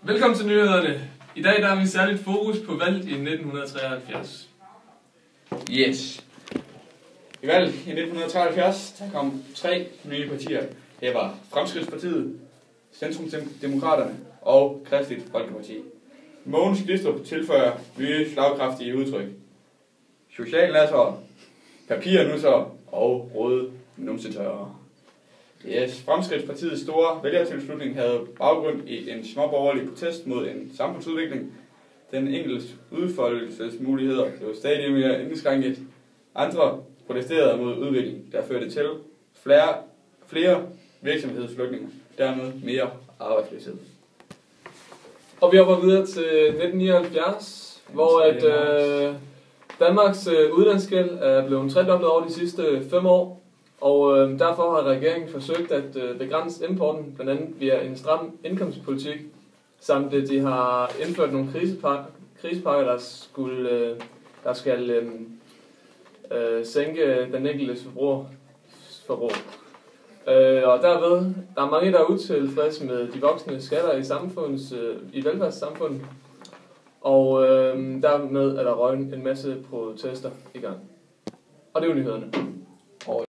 Velkommen til nyhederne. I dag der har vi særligt fokus på valget i 1973. Yes. I valget i 1973, der kom 3 nye partier. Det var Fremskridtspartiet, Centrumdemokraterne og Kristeligt Folkeparti. Mogens Glistrup tilføjer nye slagkraftige udtryk. Socialnasser, papirnusser og røde numsetørrer. Yes. Fremskridtspartiets store vælgertilslutning havde baggrund i en småborgerlig protest mod en samfundsudvikling. Den enkeltes udfoldelsesmuligheder blev stadig mere indskrænket. Andre protesterede mod udviklingen, der førte til flere virksomhedsflytninger, dermed mere arbejdsløshed. Og vi hopper videre til 1979, hvor Danmarks udlandsgæld er blevet tredoblet over de sidste 5 år. Og derfor har regeringen forsøgt at begrænse importen, blandt andet via en stram indkomstpolitik, samt at de har indført nogle krisepakker, der skal sænke den enkeltes forbrug. Og derved, der er mange, der er utilfredse med de voksne skatter i velfærdssamfundet, og dermed er der røget en masse protester i gang. Og det er jo nyhederne.